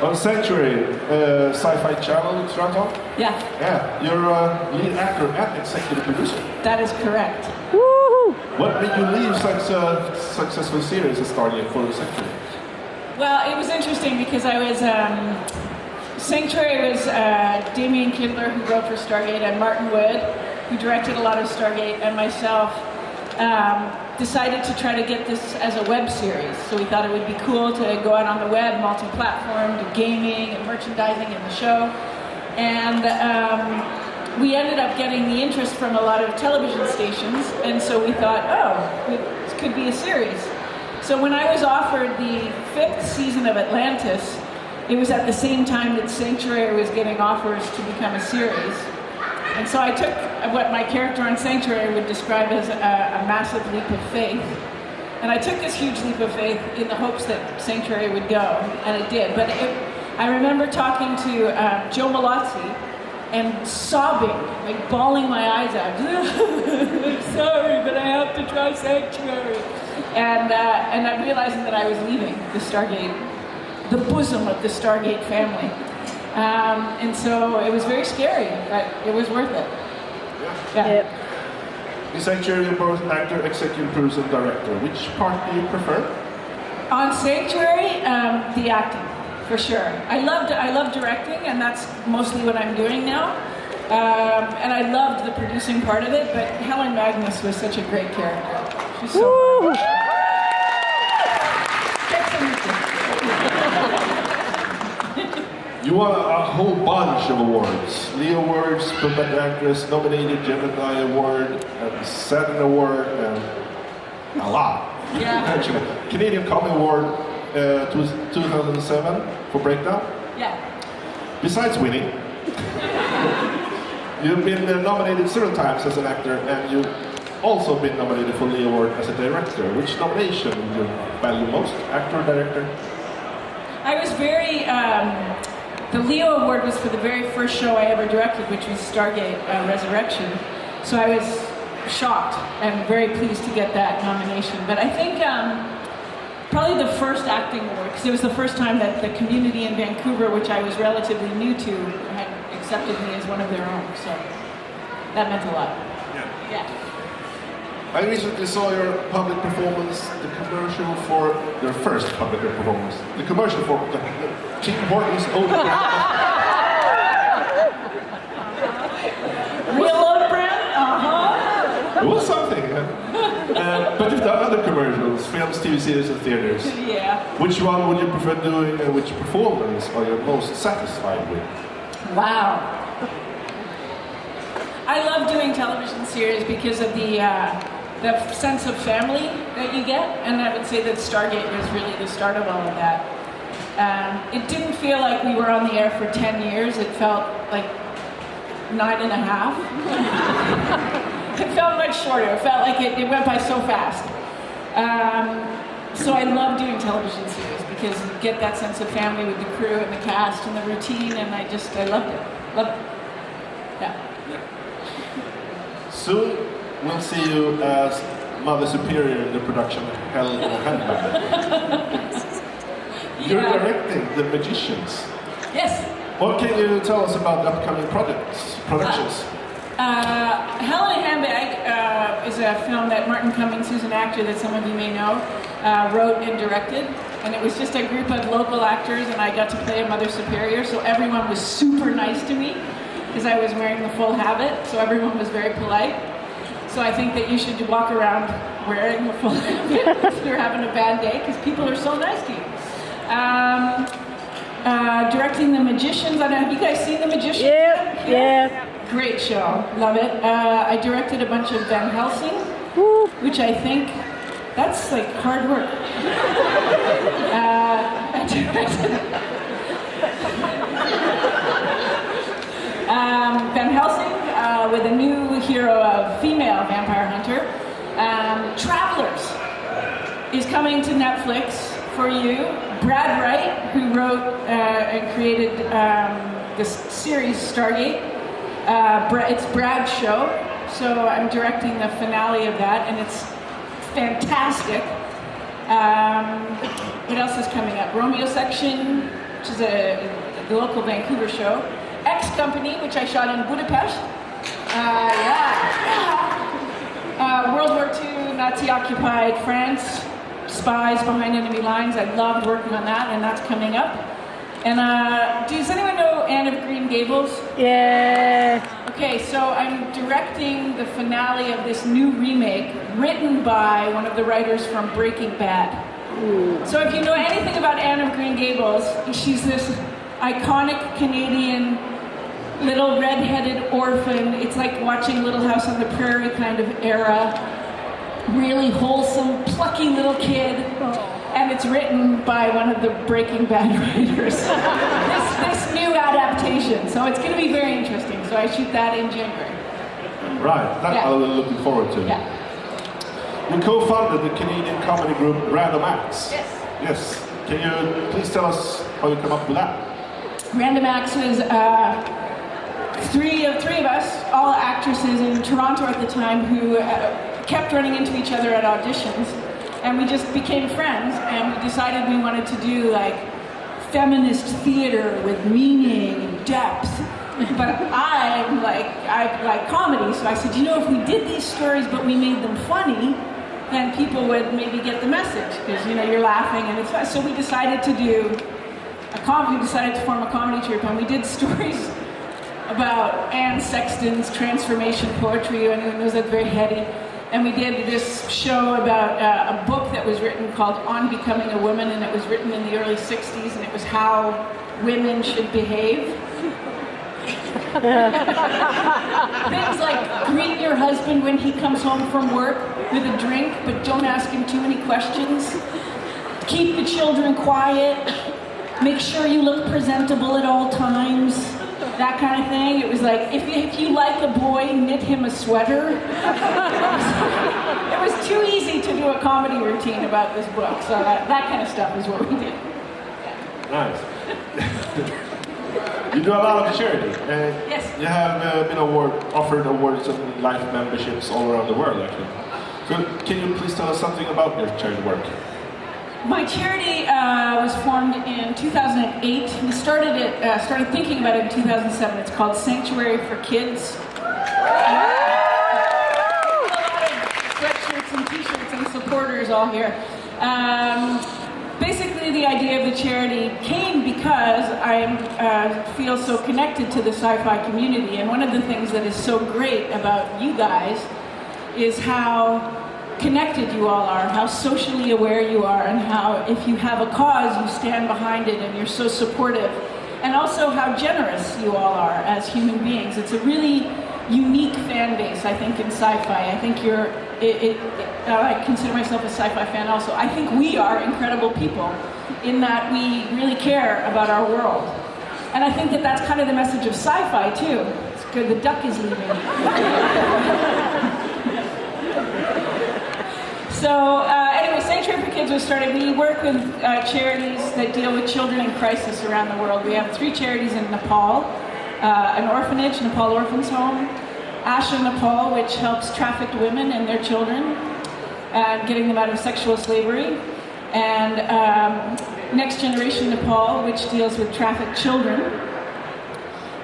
On Sanctuary, Sci-Fi Channel in Stockholm. Yeah, Yeah, you're a lead actor and executive producer. that is correct. What made you leave such a successful series as Stargate for the Sanctuary? Well, it was interesting because I was, Sanctuary was Damien Kindler, who wrote for Stargate, and Martin Wood, who directed a lot of Stargate, and myself decided to try to get this as a web series. So we thought it would be cool to go out on the web, multi-platform, do gaming and merchandising in the show. And we ended up getting the interest from a lot of television stations, and so we thought, oh, this could be a series. So when I was offered the 5th season of Atlantis, it was at the same time that Sanctuary was getting offers to become a series. And so I took what my character on Sanctuary would describe as a massive leap of faith. And I took this huge leap of faith in the hopes that Sanctuary would go, and it did. But I remember talking to Joe Malazzi and sobbing, like bawling my eyes out. I'm sorry, but I have to try Sanctuary. And I'm realizing that I was leaving the Stargate, the bosom of the Stargate family. And so it was very scary, but it was worth it. Yeah. Yep. In Sanctuary, you're both actor, executive producer, and director. Which part do you prefer? On Sanctuary, the acting, for sure. I love directing, and that's mostly what I'm doing now. And I loved the producing part of it, but Helen Magnus was such a great character. She's so fun. You won a whole bunch of awards. Leo Awards, Puppet Actress, nominated Gemini Award, and Saturn Award, and a lot. Yeah. Actually, Canadian Comic Award 2007 for Breakdown. Yeah. Besides winning, you've been nominated several times as an actor, and you've also been nominated for Leo Award as a director. Which nomination do you value most, actor or director? I was very, the Leo Award was for the very first show I ever directed, which was Stargate Resurrection. So I was shocked and very pleased to get that nomination. But I think probably the first acting award, because it was the first time that the community in Vancouver, which I was relatively new to, had accepted me as one of their own. So that meant a lot. Yeah. I recently saw your public performance, the commercial for your first public performance, the commercial for the Tim Hortons own brand. Real old brand? Uh-huh. It was something. But you've done other commercials, films, TV series, and theaters. Yeah. Which one would you prefer doing, and which performance are you most satisfied with? Wow. I love doing television series because of the sense of family that you get, and I would say that Stargate was really the start of all of that. It didn't feel like we were on the air for 10 years, it felt like 9.5. It felt much shorter, it felt like it went by so fast. So I love doing television series because you get that sense of family with the crew and the cast and the routine, and I loved it. Loved it. Yeah. Soon, we'll see you as Mother Superior in the production of Hell in a Handbag. You're directing The Magicians. Yes. What can you tell us about the upcoming productions? Hell in a Handbag is a film that Martin Cummings, who's an actor that some of you may know, wrote and directed. And it was just a group of local actors, and I got to play a Mother Superior, so everyone was super nice to me because I was wearing the full habit, so everyone was very polite. So I think that you should walk around wearing the full habit if you're having a bad day, because people are so nice to you. Directing The Magicians. I don't know, have you guys seen The Magicians? Yeah, yeah. Great show, love it. I directed a bunch of Van Helsing, which I think, that's like hard work. I directed Van Helsing with a new hero, a female vampire hunter. Travelers is coming to Netflix for you. Brad Wright, who wrote and created this series Stargate. It's Brad's show, so I'm directing the finale of that, and it's fantastic. What else is coming up? Romeo Section, which is the local Vancouver show. X Company, which I shot in Budapest. World War II, Nazi-occupied France, spies behind enemy lines. I loved working on that, and that's coming up. And does anyone know Anne of Green Gables? Yeah. Okay, so I'm directing the finale of this new remake written by one of the writers from Breaking Bad. So if you know anything about Anne of Green Gables, she's this iconic Canadian little red-headed orphan. It's like watching Little House on the Prairie kind of era. Really wholesome, plucky little kid. And it's written by one of the Breaking Bad writers. this new adaptation. So it's going to be very interesting. So I shoot that in January. Right, that I'm looking forward to. Yeah. You co-founded the Canadian comedy group Random Acts. Yes. Yes. Can you please tell us how you come up with that? Random Acts was three of us, all actresses in Toronto at the time, who kept running into each other at auditions. And we just became friends, and we decided we wanted to do like feminist theater with meaning and depth. But I like comedy, so I said, you know, if we did these stories but we made them funny, then people would maybe get the message, because you know you're laughing and it's fun. So we decided to do we decided to form a comedy troupe, and we did stories about Anne Sexton's transformation poetry. Anyone knows that's very heady. And we did this show about a book that was written called On Becoming a Woman, and it was written in the early 60s, and it was how women should behave. Things like greet your husband when he comes home from work with a drink, but don't ask him too many questions. Keep the children quiet. Make sure you look presentable at all times. That kind of thing. It was like, if you like a boy, knit him a sweater. It was too easy to do a comedy routine about this book, so that kind of stuff is what we did. Nice. You do a lot of charity. Yes. You have been offered awards and life memberships all around the world, actually. So can you please tell us something about your charity work? My charity was formed in 2008. We started thinking about it in 2007. It's called Sanctuary for Kids. A lot of sweatshirts and t-shirts and supporters all here. Basically, the idea of the charity came because I feel so connected to the sci-fi community. And one of the things that is so great about you guys is how connected you all are, how socially aware you are, and how if you have a cause, you stand behind it and you're so supportive. And also how generous you all are as human beings. It's a really unique fan base, I think, in sci-fi. I think I consider myself a sci-fi fan also. I think we are incredible people in that we really care about our world. And I think that that's kind of the message of sci-fi too. It's good, the duck is leaving. So anyway, Sanctuary for Kids was started. We work with charities that deal with children in crisis around the world. We have 3 charities in Nepal, an orphanage, Nepal Orphans Home, Asha Nepal, which helps trafficked women and their children, getting them out of sexual slavery, and Next Generation Nepal, which deals with trafficked children.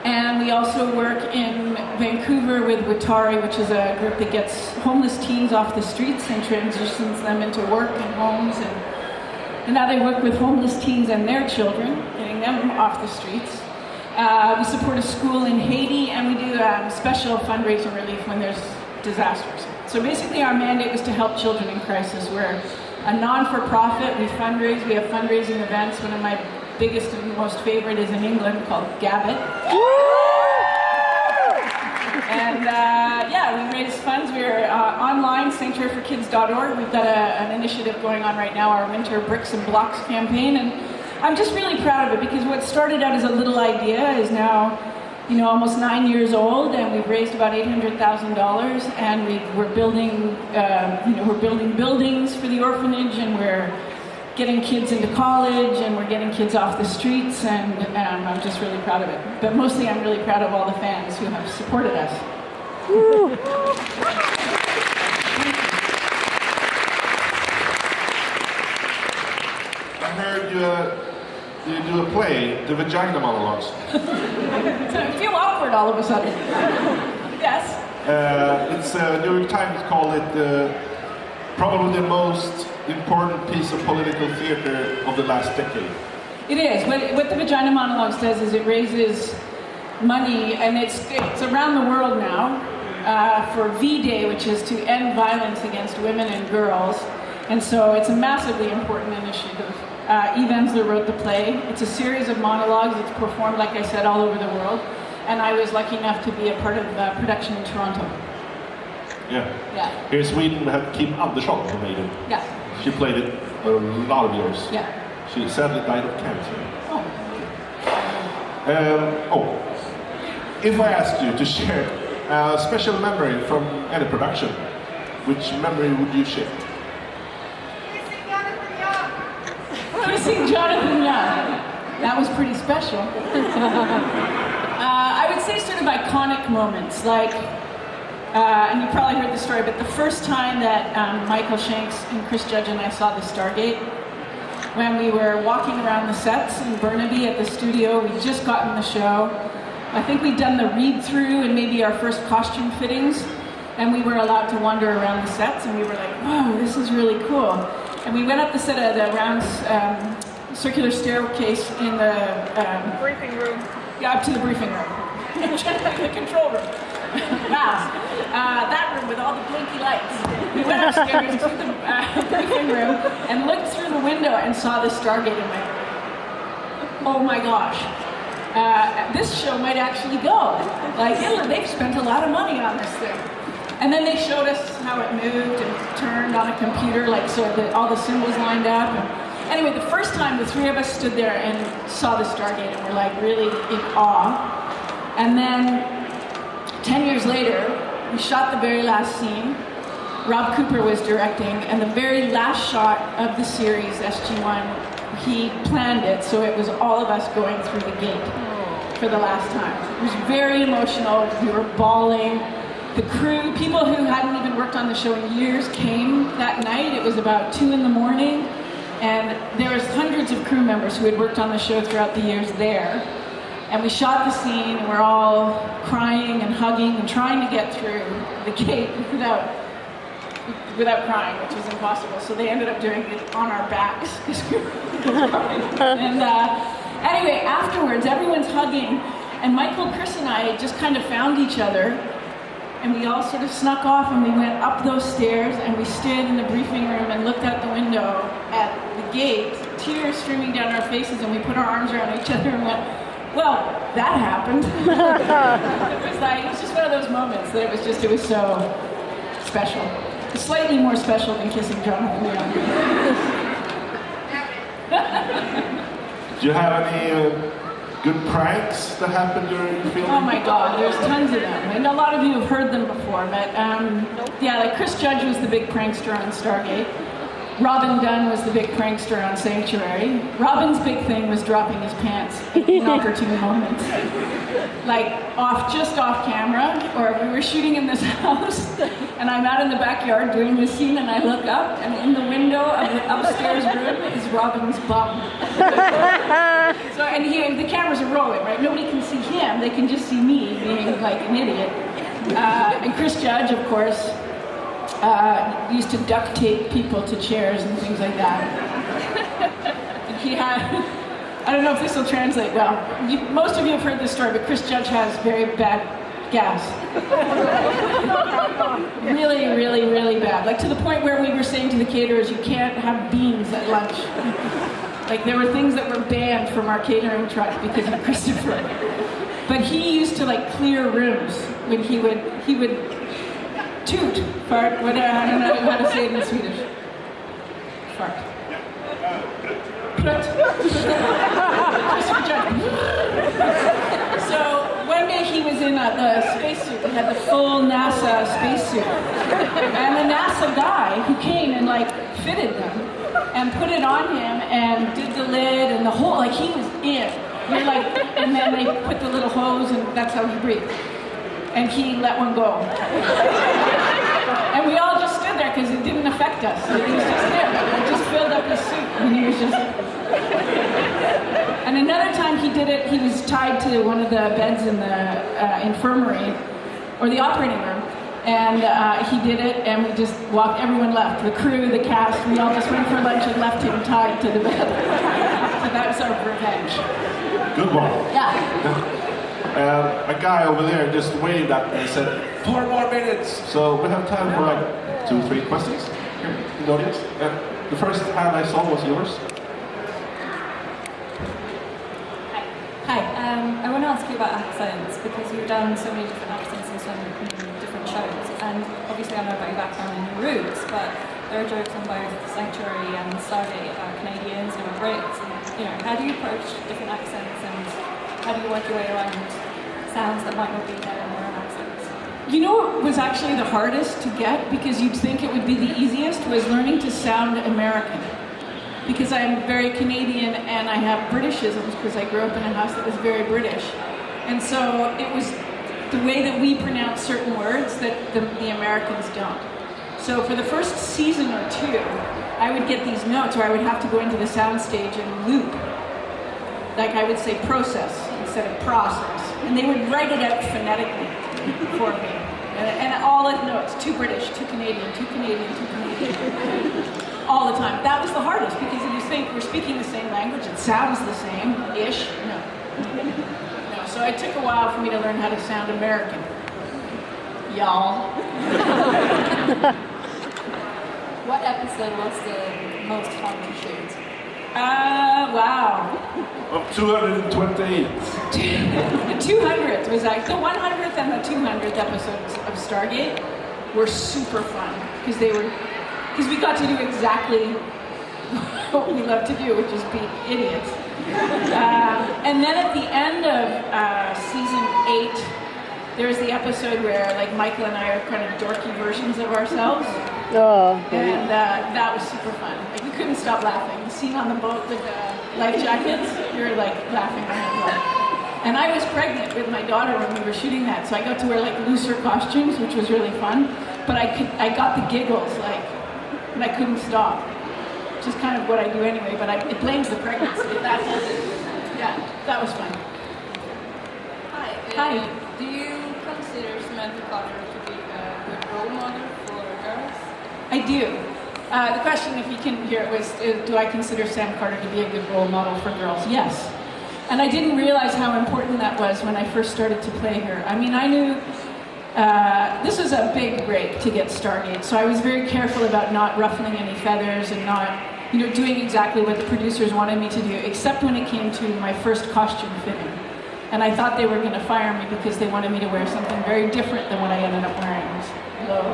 And we also work in Vancouver with Watari, which is a group that gets homeless teens off the streets and transitions them into work and homes. And now they work with homeless teens and their children, getting them off the streets. We support a school in Haiti, and we do special fundraising relief when there's disasters. So basically our mandate was to help children in crisis. We're a non-for-profit, we fundraise, we have fundraising events. One of my biggest and most favorite is in England called Gabbit. And we raise funds. We're online, sanctuaryforkids.org. We've got an initiative going on right now, our Winter Bricks and Blocks campaign. And I'm just really proud of it because what started out as a little idea is now, almost 9 years old, and we've raised about $800,000. And we're building, we're building buildings for the orphanage, and we're getting kids into college, and we're getting kids off the streets, and I'm just really proud of it. But mostly I'm really proud of all the fans who have supported us. I heard you do a play, the vagina monologues. So I feel awkward all of a sudden. Yes. It's New York Times called it probably the most important piece of political theater of the last decade. It is. What the Vagina Monologues does is it raises money, and it's around the world now for V-Day, which is to end violence against women and girls. And so it's a massively important initiative. Eve Ensler wrote the play. It's a series of monologues. It's performed, like I said, all over the world. And I was lucky enough to be a part of production in Toronto. Yeah. Yeah. Here in Sweden, we have Kim Andersson who made it. Yeah. She played it a lot of years. Yeah. She sadly died of cancer. Oh. If I asked you to share a special memory from any production, which memory would you share? Kissing Jonathan Young. That was pretty special. I would say sort of iconic moments, like, and you probably heard the story, but the first time that Michael Shanks and Chris Judge and I saw the Stargate, when we were walking around the sets in Burnaby at the studio, we'd just gotten the show. I think we'd done the read-through and maybe our first costume fittings, and we were allowed to wander around the sets, and we were like, whoa, this is really cool. And we went up the set of the round circular staircase in the Briefing room. Yeah, up to the briefing room. The control room. Wow. That room with all the blinky lights. We went upstairs to the briefing room and looked through the window and saw the Stargate and went, oh my gosh. This show might actually go. Like, they've spent a lot of money on this thing. And then they showed us how it moved and turned on a computer, like so that all the symbols lined up. And anyway, the first time the three of us stood there and saw the Stargate and were like really in awe. And then 10 years later, we shot the very last scene. Rob Cooper was directing, and the very last shot of the series, SG-1, he planned it, so it was all of us going through the gate for the last time. It was very emotional. We were bawling. The crew, people who hadn't even worked on the show in years, came that night. It was about 2 in the morning, and there was hundreds of crew members who had worked on the show throughout the years there. And we shot the scene, and we're all crying and hugging and trying to get through the gate without crying, which was impossible. So they ended up doing it on our backs because we were crying. And anyway, afterwards, everyone's hugging, and Michael, Chris, and I just kind of found each other. And we all sort of snuck off, and we went up those stairs, and we stood in the briefing room and looked out the window at the gate, tears streaming down our faces, and we put our arms around each other and went, well, that happened. It was just one of those moments that it was so special. Slightly more special than kissing Jonathan Young. Do you have any good pranks that happened during filming? Oh my God, there's tons of them. And a lot of you have heard them before, but yeah, like Chris Judge was the big prankster on Stargate. Robin Dunn was the big prankster on Sanctuary. Robin's big thing was dropping his pants in opportune moments. Like just off camera, or we were shooting in this house, and I'm out in the backyard doing this scene, and I look up, and in the window of the upstairs room is Robin's bum. So, and the cameras are rolling, right? Nobody can see him, they can just see me being like an idiot. And Chris Judge, of course, used to duct tape people to chairs and things like that. And he had, I don't know if this will translate well. Most of you have heard this story, but Chris Judge has very bad gas. Really, really, really bad. Like to the point where we were saying to the caterers, you can't have beans at lunch. Like there were things that were banned from our catering truck because of Christopher. But he used to like clear rooms when he would toot, fart, whatever, I don't know how to say it in Swedish. Fart. So one day he was in the spacesuit. He had the full NASA spacesuit. And the NASA guy who came and like fitted them and put it on him and did the lid and the whole, like he was in. You're like, and then they put the little hose and that's how he breathed. And he let one go. And we all just stood there because it didn't affect us. Like, he was just there. It just filled up his suit and he was just... And another time he did it, he was tied to one of the beds in the infirmary, or the operating room. And he did it, and we just walked, everyone left. The crew, the cast, we all just went for lunch and left him tied to the bed. So that was our revenge. Good one. Yeah. A guy over there just waved at me and said, 4 more minutes. So we have time for like 2 or 3 questions here in the audience. And the first hand I saw was yours. Hi, I want to ask you about accents because you've done so many different accents in so many different shows, and obviously I know about your background and your roots, but there are jokes on both Sanctuary and Stargate about Canadians and about Brits, and how do you approach different accents, and how do you work your way around sounds that might not be there in their own accents? You know what was actually the hardest to get, because you'd think it would be the easiest, was learning to sound American. Because I'm very Canadian and I have Britishisms because I grew up in a house that was very British. And so it was the way that we pronounce certain words that the Americans don't. So for the first season or 2, I would get these notes where I would have to go into the soundstage and loop. Like I would say process instead of process. And they would write it out phonetically for me. And all the notes, too British, too Canadian, too Canadian, too Canadian. All the time. That was the hardest, because if you think we're speaking the same language, it sounds the same-ish. No. So it took a while for me to learn how to sound American. Y'all. What episode was the most fun to shoot? Wow. Of 228. The 200th was like, the 100th and the 200th episodes of Stargate were super fun, because we got to do exactly what we love to do, which is be idiots. And then at the end of season 8, there's the episode where like Michael and I are kind of dorky versions of ourselves. Oh. And that was super fun. Like we couldn't stop laughing. The scene on the boat with the life jackets, we were like laughing our heads off. And I was pregnant with my daughter when we were shooting that, so I got to wear like looser costumes, which was really fun. But I got the giggles, like, and I couldn't stop. Which is kind of what I do anyway, but it blames the pregnancy. Yeah, that was fun. Hi. Hi. Do you consider Samantha Carter to be a good role model for girls? I do. The question, if you can hear it, was, do I consider Sam Carter to be a good role model for girls? Yes. And I didn't realize how important that was when I first started to play her. I mean, I knew this was a big break to get Stargate, so I was very careful about not ruffling any feathers and not, doing exactly what the producers wanted me to do, except when it came to my first costume fitting. And I thought they were going to fire me because they wanted me to wear something very different than what I ended up wearing. It was low.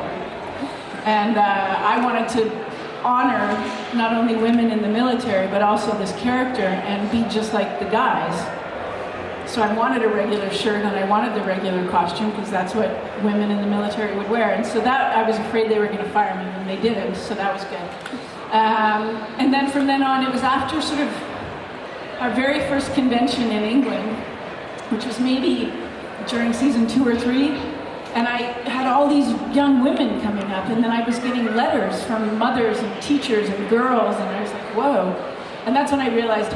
And I wanted to honor not only women in the military, but also this character and be just like the guys. So I wanted a regular shirt and I wanted the regular costume because that's what women in the military would wear. And so that, I was afraid they were going to fire me, and they didn't, so that was good. And then from then on, it was after sort of our very first convention in England, which was maybe during season 2 or 3, and I had all these young women coming up, and then I was getting letters from mothers and teachers and girls, and I was like, whoa. And that's when I realized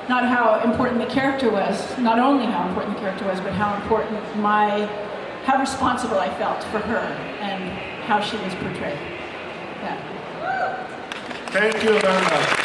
not how important the character was, not only how important the character was, but how important how responsible I felt for her and how she was portrayed. Yeah. Thank you very much.